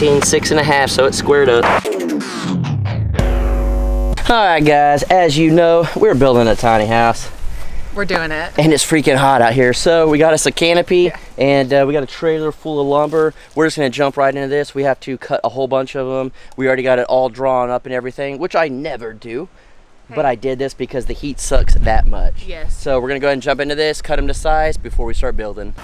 14, 6.5, so it's squared up. All right, guys, as you know, we're building a tiny house. We're doing it. And it's freaking hot out here. So we got us a canopy, and we got a trailer full of lumber. We're just gonna jump right into this. We have to cut a whole bunch of them. We already got it all drawn up and everything, which I never do. Hey. But I did this because the heat sucks that much. Yes. So we're gonna go ahead and jump into this, cut them to size before we start building.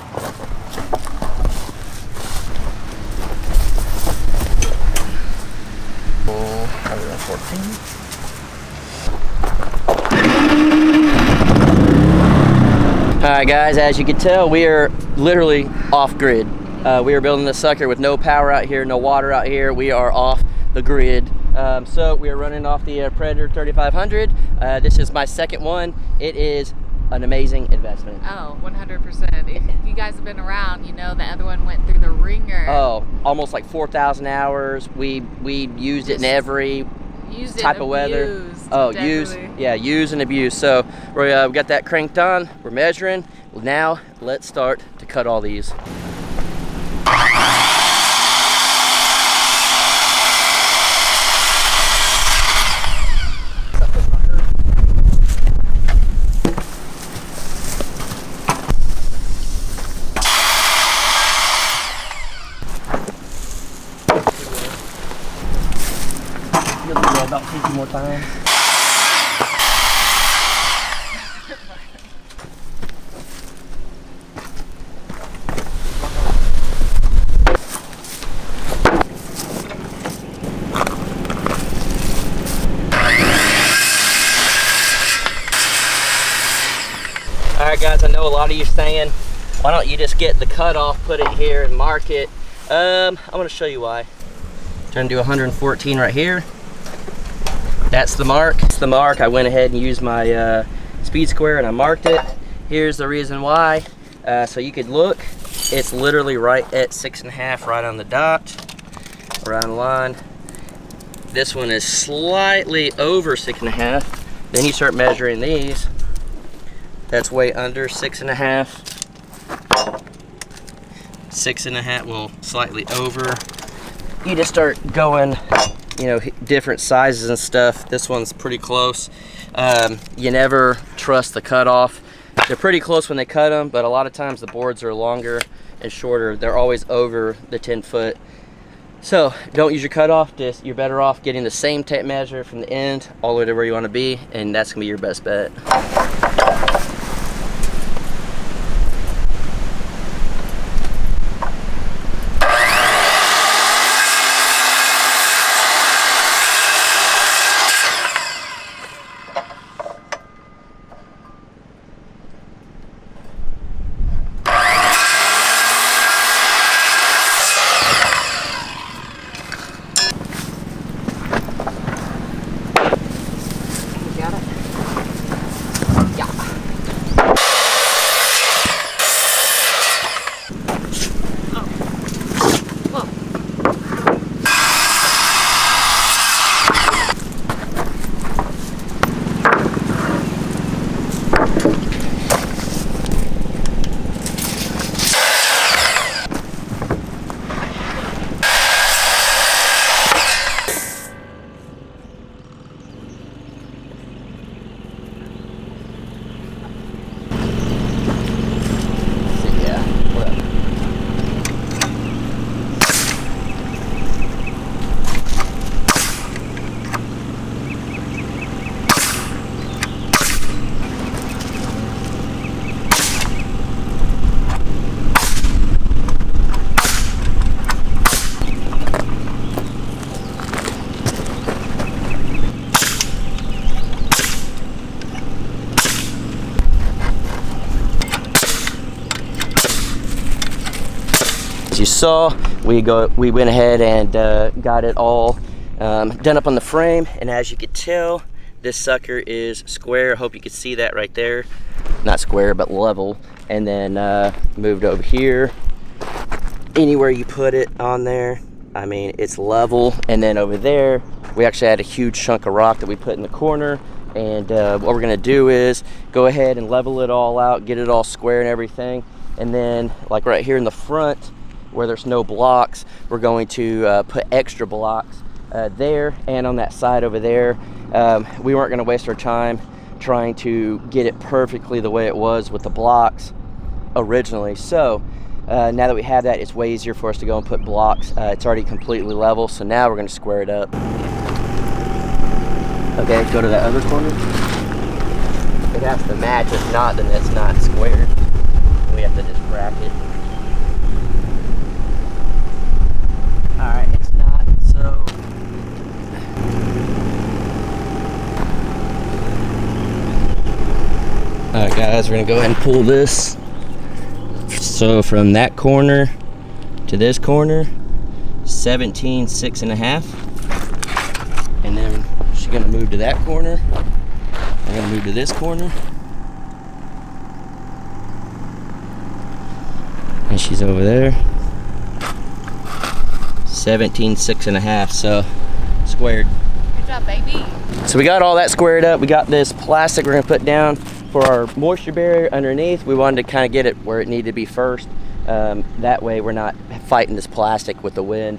Oh, 114. Alright guys, as you can tell, we are literally off grid. We are building this sucker with no power out here, no water out here. We are off the grid. So we are running off the Predator 3500. This is my second one. It is an amazing investment. Oh, 100%. If you guys have been around, you know the other one went through the ringer. Oh, almost like 4,000 hours. We used it in every type of weather. Oh, use and abuse. So we got that cranked on. We're measuring. Now let's start to cut all these. About 50 more times. Alright guys, I know a lot of you saying, why don't you just get the cutoff, put it here and mark it? I'm going to show you why. Trying to do 114 right here. That's the mark. It's the mark. I went ahead and used my speed square and I marked it. Here's the reason why. So you could look. It's literally right at 6.5, right on the dot, right on the line. This one is slightly over 6.5. Then you start measuring these. That's way under 6.5. 6.5, well, slightly over. You just start going, you know, different sizes and stuff. This one's pretty close. You never trust the cutoff. They're pretty close when they cut them, but a lot of times the boards are longer and shorter. They're always over the 10 foot. So don't use your cutoff. Just, you're better off getting the same tape measure from the end all the way to where you want to be, and that's gonna be your best bet. As you saw, we went ahead and got it all done up on the frame, and as you could tell, this sucker is square. I hope you could see that right there. Not square, but level. And then moved over here. Anywhere you put it on there, I mean, it's level. And then over there, we actually had a huge chunk of rock that we put in the corner. And what we're gonna do is go ahead and level it all out, get it all square and everything. And then, like right here in the front, where there's no blocks, we're going to put extra blocks there and on that side over there. We weren't going to waste our time trying to get it perfectly the way it was with the blocks originally. So now that we have that, it's way easier for us to go and put blocks. It's already completely level, so now we're going to square it up. Okay, go to that other corner. It has to match. If not, then it's not squared. We have to just rack it. Alright, it's not, so... Alright guys, we're going to go ahead and pull this. So from that corner to this corner, 17, 6.5. And then she's going to move to that corner. I'm going to move to this corner. And she's over there. 17, 6.5, so squared. Good job, baby. So we got all that squared up. We got this plastic we're gonna put down for our moisture barrier underneath. We wanted to kind of get it where it needed to be first. That way we're not fighting this plastic with the wind.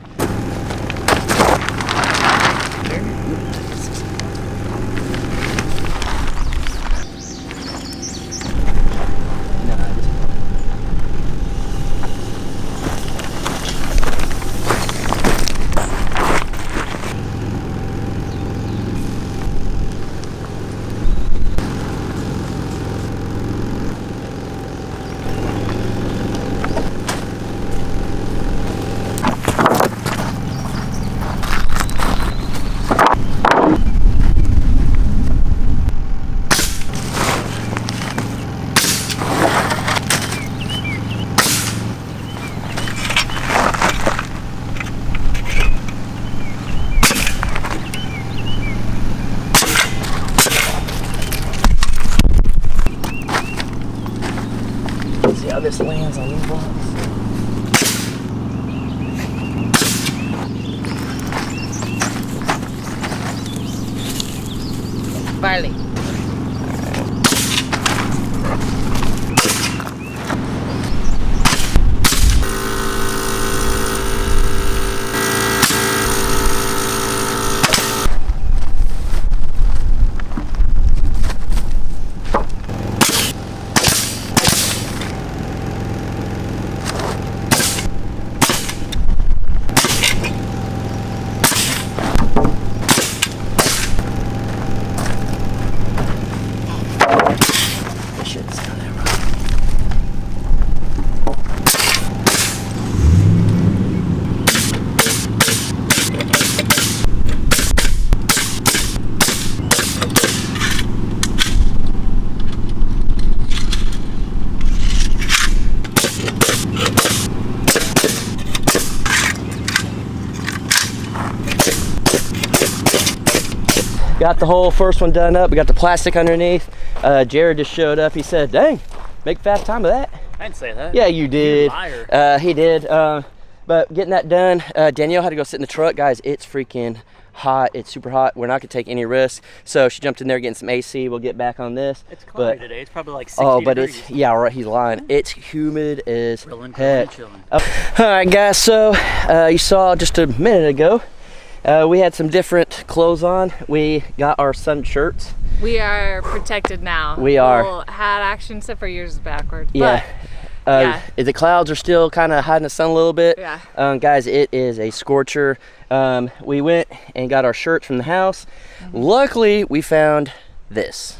See how this lands on these blocks? Barley. Got the whole first one done up. We got the plastic underneath. Jared just showed up. He said, dang, make fast time of that. I didn't say that. Yeah, you did. You're a liar. He did. But getting that done, Danielle had to go sit in the truck. Guys, it's freaking hot. It's super hot. We're not gonna take any risks. So she jumped in there getting some AC. We'll get back on this. It's cloudy today. It's probably like 60 oh, but degrees. it's, yeah, right, he's lying. It's humid as heck. Chilling. All right, guys, so you saw just a minute ago, we had some different clothes on. We got our sun shirts. We are protected now. We are. We'll had action except for yours is backwards. Yeah. Yeah. The clouds are still kind of hiding the sun a little bit. Yeah. Guys, it is a scorcher. We went and got our shirts from the house. Luckily, we found this.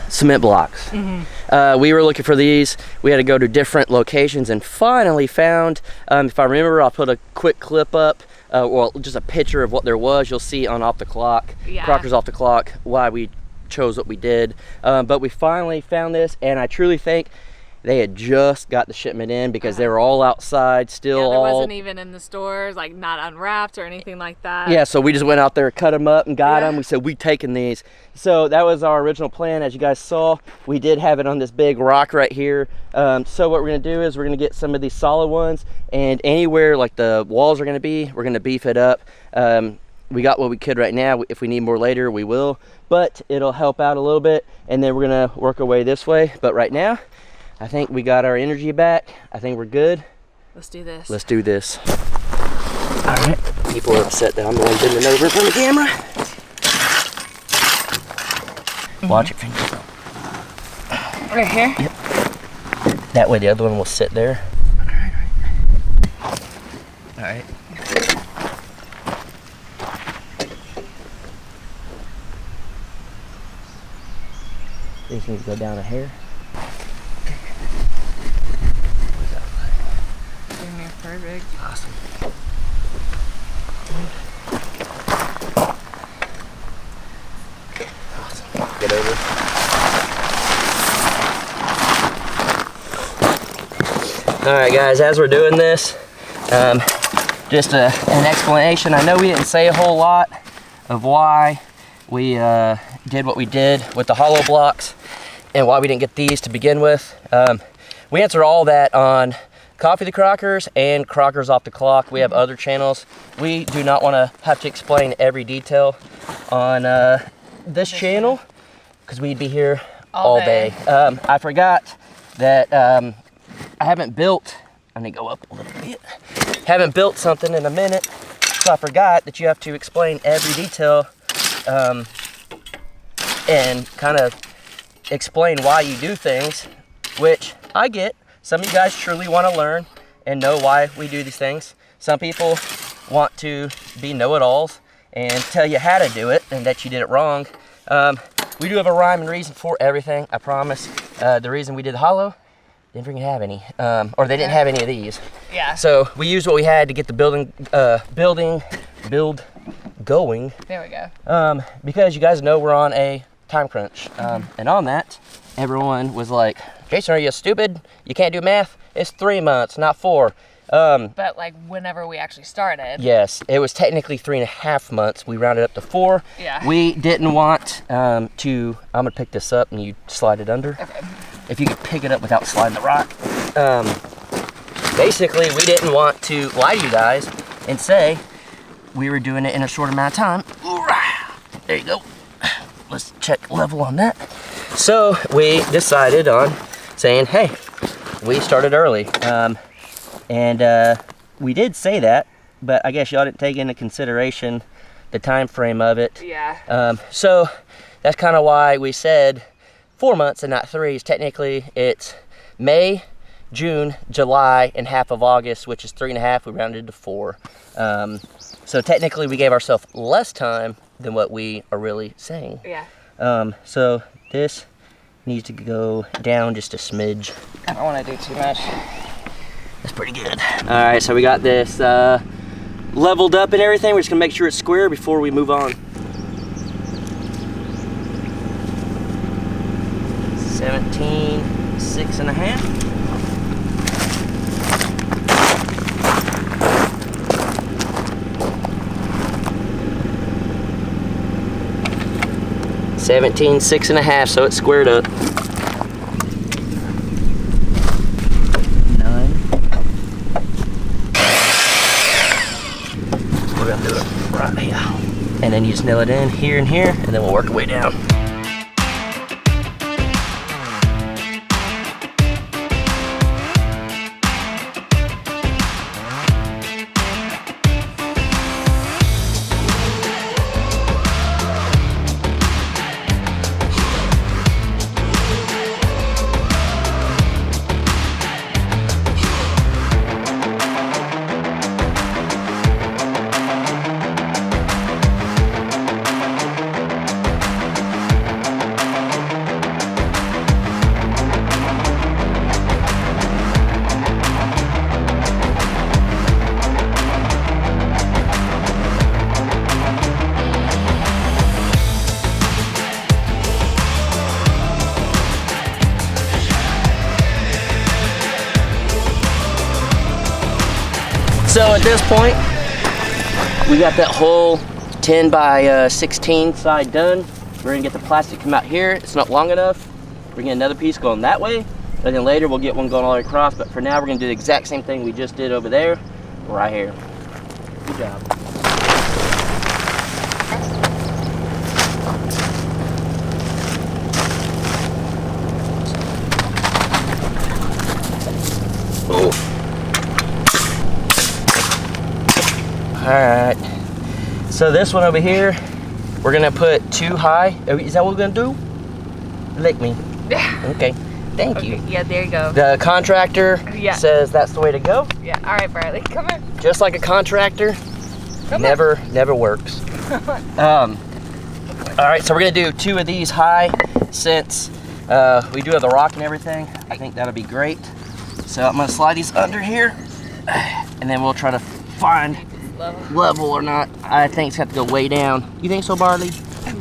Cement blocks. We were looking for these. We had to go to different locations and finally found, if I remember, I'll put a quick clip up, well, just a picture of what there was. You'll see on Off the Clock, Yeah. Crockers Off the Clock, why we chose what we did. But we finally found this, and I truly think they had just got the shipment in because they were all outside still. Yeah, there all wasn't even in the stores, like not unwrapped or anything like that. yeah, so we just went out there, cut them up and got Yeah. them. We said, we taking these. So that was our original plan. As you guys saw, we did have it on this big rock right here. So what we're gonna do is we're gonna get some of these solid ones, and anywhere like the walls are gonna be, we're gonna beef it up. We got what we could right now. If we need more later, we will, but it'll help out a little bit. And then we're gonna work our way this way. But right now, I think we got our energy back. I think we're good. Let's do this. Let's do this. All right. People are upset that I'm the one bending over in front of the camera. Watch it, fingers. Right here? Yep. That way the other one will sit there. All right. These need to go down a hair. Perfect. Awesome. Awesome. Get over. All right, guys, as we're doing this, just an explanation. I know we didn't say a whole lot of why we did what we did with the hollow blocks and why we didn't get these to begin with. We answered all that on Coffee the Crockers and Crockers Off the Clock. We have other channels. We do not want to have to explain every detail on this channel because we'd be here all day. I forgot that I haven't built, I need to go up a little bit, haven't built something in a minute, so I forgot that you have to explain every detail and kind of explain why you do things, which I get. Some of you guys truly want to learn and know why we do these things. Some people want to be know-it-alls and tell you how to do it and that you did it wrong. We do have a rhyme and reason for everything, I promise. The reason we did the hollow, didn't freaking have any, or they didn't have any of these. Yeah. So we used what we had to get the build going. There we go. Because you guys know we're on a time crunch. And on that, everyone was like, Jason, are you stupid? You can't do math? It's 3 months, not 4. But like whenever we actually started. Yes, it was technically 3.5 months. We rounded up to 4. Yeah. We didn't want I'm gonna pick this up and you slide it under. Okay. If you could pick it up without sliding the rock. Basically, we didn't want to lie to you guys and say we were doing it in a short amount of time. There you go. Let's check level on that. So we decided on saying, hey, we started early. And we did say that, but I guess y'all didn't take into consideration the time frame of it. Yeah. So that's kind of why we said 4 months and not 3. Technically, it's May, June, July, and half of August, which is 3.5. We rounded to 4. So technically, we gave ourselves less time than what we are really saying. Yeah. So this needs to go down just a smidge. I don't want to do too much. That's pretty good. All right, so we got this leveled up and everything. We're just gonna make sure it's square before we move on. 17.5. 17.5, so it's squared up. 9. We're gonna do it right here. And then you just nail it in here and here, and then we'll work our way down. So at this point, we got that whole 10 by 16 side done. We're gonna get the plastic come out here. It's not long enough. We're gonna get another piece going that way, and then later we'll get one going all the way across. But for now, we're gonna do the exact same thing we just did over there, right here. Good job. Alright. So this one over here, we're gonna put 2 high. Is that what we're gonna do? Lick me. Yeah. Okay. Thank you. Yeah, there you go. The contractor says that's the way to go. Yeah. All right, Bradley, come on. Just like a contractor, never works. All right, so we're gonna do 2 of these high since we do have the rock and everything. I think that'll be great. So I'm gonna slide these under here, and then we'll try to find level or not. I think it's got to go way down. You think so, Barley?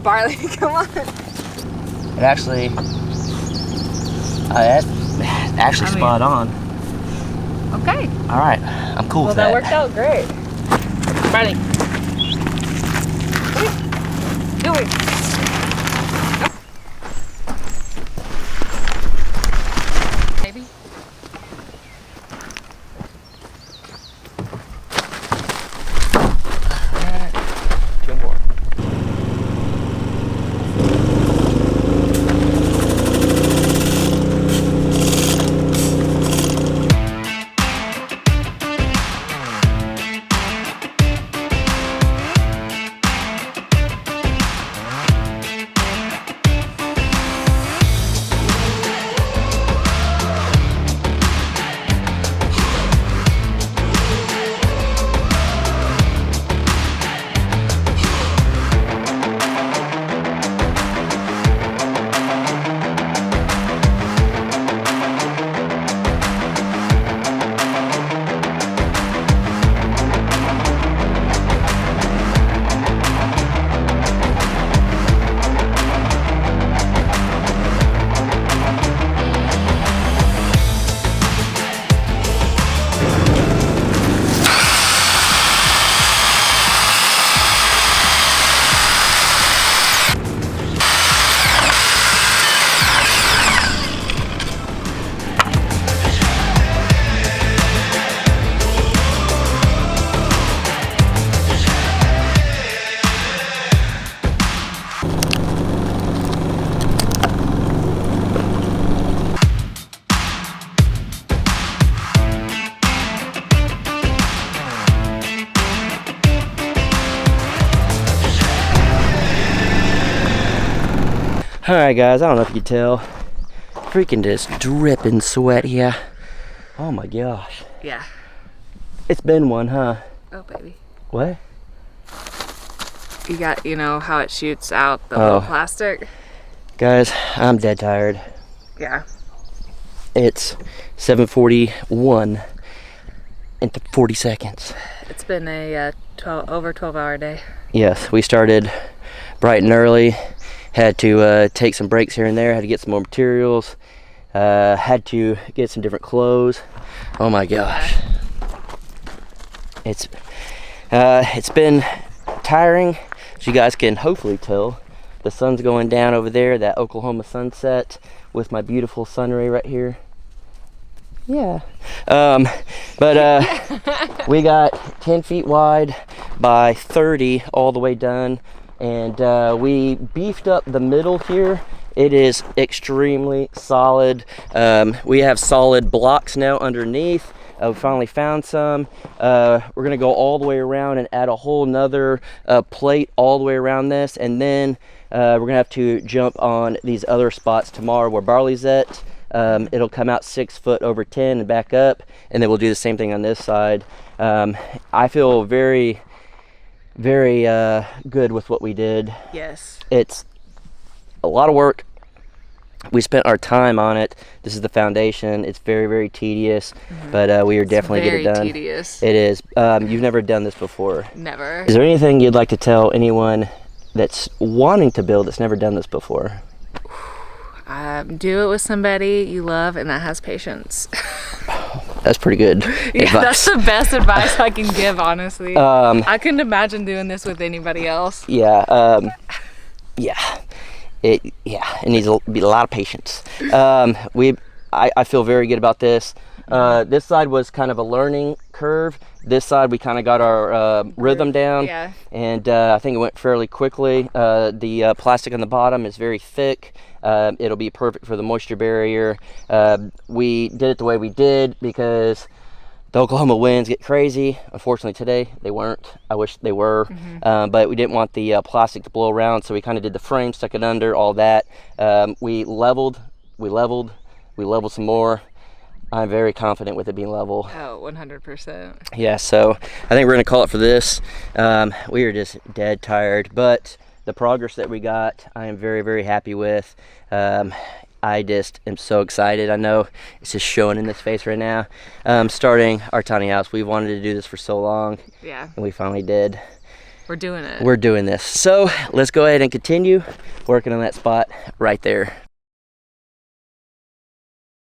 Barley, come on. It actually, spot on. Okay. All right, I'm cool with that. Well, that worked out great. Barley. Do it. Maybe. Two more. All right, guys, I don't know if you can tell. Freaking just dripping sweat here. Oh my gosh. Yeah. It's been one, huh? Oh, baby. What? You got, you know, how it shoots out the little plastic? Guys, I'm dead tired. Yeah. It's 7:41 in 40 seconds. It's been a over 12-hour day. Yes, we started bright and early. Had to take some breaks here and there. Had to get some more materials. Had to get some different clothes. Oh my gosh. It's been tiring. As you guys can hopefully tell, the sun's going down over there, that Oklahoma sunset with my beautiful sun ray right here. Yeah. We got 10 feet wide by 30 all the way done. And we beefed up the middle here. It is extremely solid. We have solid blocks now underneath. We finally found some. We're gonna go all the way around and add a whole nother plate all the way around this. And then we're gonna have to jump on these other spots tomorrow where Barley's at. It'll come out 6 foot over 10 and back up. And then we'll do the same thing on this side. I feel very good with what we did. Yes. It's a lot of work. We spent our time on it. This is the foundation. It's very tedious, but we are definitely getting it done. Very tedious. It is. You've never done this before. Never. Is there anything you'd like to tell anyone that's wanting to build that's never done this before? Do it with somebody you love and that has patience. That's pretty good Yeah, advice. that's the best advice I can give, honestly. I couldn't imagine doing this with anybody else. Yeah. It needs to be a lot of patience. I feel very good about this. This side was kind of a learning curve. This side we kind of got our rhythm down. Yeah. And I think it went fairly quickly. The plastic on the bottom is very thick. It'll be perfect for the moisture barrier. We did it the way we did because the Oklahoma winds get crazy. Unfortunately today they weren't. I wish they were. But we didn't want the plastic to blow around, so we kind of did the frame, stuck it under, all that. We leveled some more. I'm very confident with it being level. Oh, 100%. Yeah, so I think we're gonna call it for this. We are just dead tired, but the progress that we got, I am very, very happy with. I just am so excited. I know it's just showing in this face right now. Starting our tiny house, we've wanted to do this for so long. Yeah. And we finally did. We're doing it. We're doing this. So let's go ahead and continue working on that spot right there.